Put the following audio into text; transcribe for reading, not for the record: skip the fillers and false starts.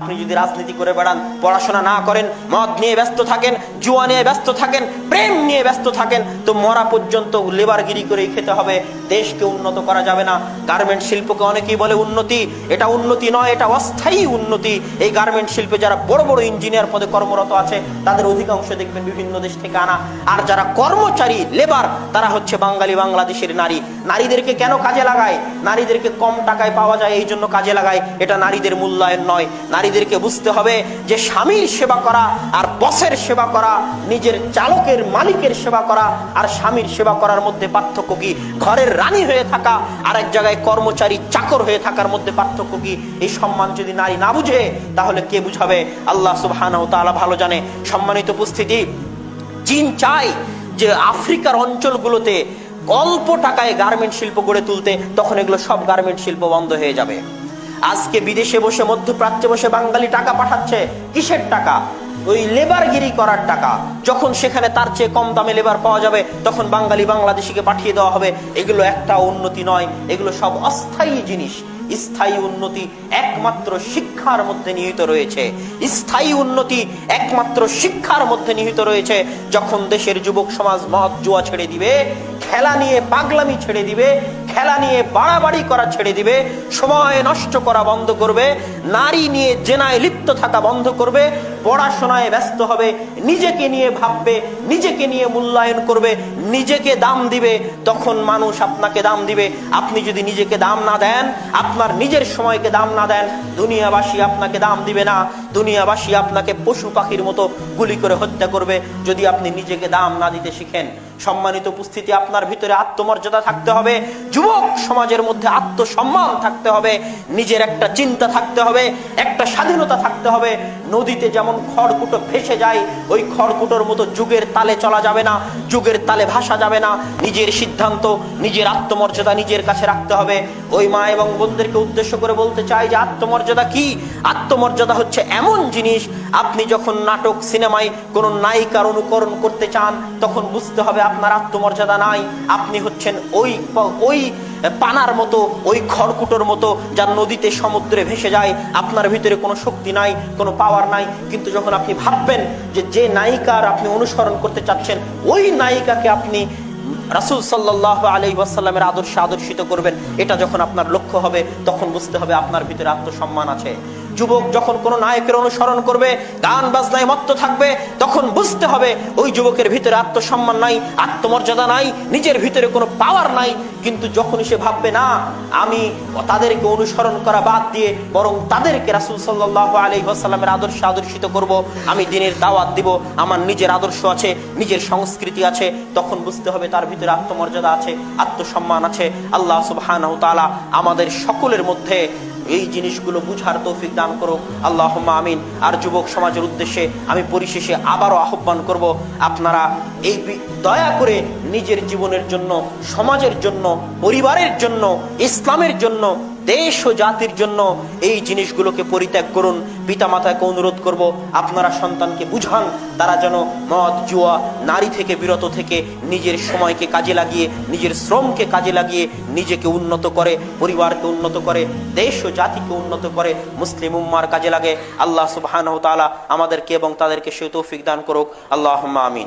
আপনি যদি রাজনীতি করে বেড়ান, পড়াশোনা না করেন, মদ নিয়ে ব্যস্ত থাকেন, জুয়া নিয়ে ব্যস্ত থাকেন, প্রেম নিয়ে ব্যস্ত থাকেন, তো মরা পর্যন্ত লেবারগিরি করেই খেতে হবে। দেশকে উন্নত করা যাবে না। গার্মেন্ট শিল্পকে অনেকেই বলে উন্নতি, এটা উন্নতি নয়, এটা অস্থায়ী উন্নতি। এই গার্মেন্ট শিল্পে যারা বড় বড় ইঞ্জিনিয়ার পদে কর্মরত আছে তাদের অধিকাংশ দেখবেন বিভিন্ন দেশ থেকে আনা। আর যারা কর্মচারী লেবার তারা হচ্ছে বাঙালি, বাংলাদেশের নারী। নারীদেরকে কেন কাজে লাগায়? নারীদেরকে কম টাকায় পাওয়া যায় এই জন্য কাজে লাগায়। এটা নারীদের মূল্যায়ন নয়। নারীদেরকে বুঝতে হবে যে স্বামীর সেবা করা আর বসের সেবা করা, নিজের চালকের মালিকের সেবা করা আর স্বামীর সেবা করার মধ্যে পার্থক্য কি? ঘরের রানী হয়ে থাকা আর এক জায়গায় কর্মচারী চাকর হয়ে থাকার মধ্যে পার্থক্য কি? এই সম্মান যদি নারী না বুঝে তাহলে কে বুঝাবে? আল্লাহ সুবহানাহু ওয়া তাআলা ভালো জানে। সম্মানিত উপস্থিতি, চীন চায় যে আফ্রিকার অঞ্চলগুলোতে অল্প টাকায় গার্মেন্ট শিল্প গড়ে তুলতে, তখন এগুলো সব গার্মেন্ট শিল্প বন্ধ হয়ে যাবে। আজকে বিদেশে বসে, মধ্যপ্রাচ্যে বসে বাঙালি টাকা পাঠাচ্ছে। কিসের টাকা? ওই লেবারগিরি করার টাকা। যখন সেখানে তার চেয়ে কম দামে লেবার পাওয়া যাবে তখন বাঙালি বাংলাদেশিকে পাঠিয়ে দেওয়া হবে। এগুলো একটা উন্নতি নয়, এগুলো সব অস্থায়ী জিনিস। স্থায়ী উন্নতি একমাত্র শিক্ষার মধ্যে নিহিত রয়েছে। স্থায়ী উন্নতি একমাত্র শিক্ষার মধ্যে নিহিত রয়েছে। যখন দেশের যুবক সমাজ মদ জুয়া ছেড়ে দিবে, খেলা নিয়ে পাগলামি ছেড়ে দিবে, খেলা নিয়ে বাড়াবাড়ি করা ছেড়ে দিবে, সময় নষ্ট করা বন্ধ করবে, নারী নিয়ে জেনায় লিপ্ত থাকা বন্ধ করবে, পড়াশোনায় ব্যস্ত হবে, নিজেকে নিয়ে ভাববে, নিজেকে নিয়ে মূল্যায়ন করবে, নিজেকে দাম দিবে, তখন মানুষ আপনাকে দাম দিবে। আপনি যদি নিজেকে দাম না দেন, আপনার নিজের সময়কে দাম না দেন, দুনিয়াবাসী আপনাকে দাম দিবে না। দুনিয়াবাসী আপনাকে পশু পাখির মতো গুলি করে হত্যা করবে যদি আপনি নিজেকে দাম না দিতে শিখেন। সম্মানিত উপস্থিতি, আপনার ভিতরে আত্মমর্যাদা থাকতে হবে, যুবক সমাজের মধ্যে আত্মসম্মান থাকতে হবে, নিজের একটা চিন্তা থাকতে হবে, একটা স্বাধীনতা থাকতে হবে। নদীতে যেমন খড়কুটো ভেসে যায়, ওই খড়কুটোর মতো যুগের তালে চলা যাবে না, যুগের তালে ভাসা যাবে না। নিজের সিদ্ধান্ত, নিজের আত্মমর্যাদা নিজের কাছে রাখতে হবে। ওই মা এবং বোনদেরকে উদ্দেশ্য করে বলতে চাই যে আত্মমর্যাদা কি? আত্মমর্যাদা হচ্ছে এমন জিনিস, আপনি যখন নাটক সিনেমায় কোন নায়িকার অনুকরণ করতে চান তখন বুঝতে হবে আপনার আত্মমর্যাদা নাই। আপনি হচ্ছেন ওই পানার মতো, ওই খড়কুটোর মতো যা নদীতে সমুদ্রে ভেসে যায়। আপনার ভিতরে কোনো শক্তি নাই, কোনো পাওয়ার নাই। কিন্তু যখন আপনি ভাববেন যে নায়িকার আপনি অনুসরণ করতে চাচ্ছেন, ওই নায়িকাকে আপনি রাসূল সাল্লাল্লাহু আলাইহি ওয়াসাল্লামের আদর্শে আদর্শিত করবেন, এটা যখন আপনার লক্ষ্য হবে তখন বুঝতে হবে আপনার ভিতরে আত্মসম্মান আছে। যুবক যখন কোনো নায়কের অনুসরণ করবে, গান বাজনায় মত্ত থাকবে, তখন বুঝতে হবে ওই যুবকের ভিতরে আত্মসম্মান নাই, আত্মমর্যাদা নাই, নিজের ভিতরে কোনো পাওয়ার নাই। কিন্তু যখনই সে ভাববে না আমি তাদেরকে অনুসরণ করা বাদ দিয়ে বরং তাদেরকে রাসূল সাল্লাল্লাহু আলাইহি ওয়াসাল্লামের আদর্শে আদর্শিত করব, আমি দ্বীনের দাওয়াত দিব, আমার নিজের আদর্শ আছে, নিজের সংস্কৃতি আছে, তখন বুঝতে হবে তার ভিতরে আত্মমর্যাদা আছে, আত্মসম্মান আছে। আল্লাহ সুবহানাহু ওয়া তাআলা আমাদের সকলের মধ্যে এই জিনিসগুলো বুঝার তৌফিক দান করুক, আল্লাহুম্মা আমিন। আর যুবক সমাজের উদ্দেশ্যে আমি পরিশেষে আবারও আহ্বান করব, আপনারা এই দয়া করে নিজের জীবনের জন্য, সমাজের জন্য, পরিবারের জন্য, ইসলামের জন্য, দেশ ও জাতির জন্য এই জিনিসগুলোকে পরিত্যাগ করুন। পিতামাতাকে অনুরোধ করব আপনারা সন্তানকে বুঝান তারা যেন মদ জুয়া নারী থেকে বিরত থেকে নিজের সময়কে কাজে লাগিয়ে, নিজের শ্রমকে কাজে লাগিয়ে নিজেকে উন্নত করে, পরিবারকে উন্নত করে, দেশ ও জাতিকে উন্নত করে, মুসলিম উম্মার কাজে লাগে। আল্লাহ সুবহানাহু ওয়া তাআলা আমাদেরকে এবং তাদেরকে সেই তৌফিক দান করুক, আল্লাহুম্মা আমিন।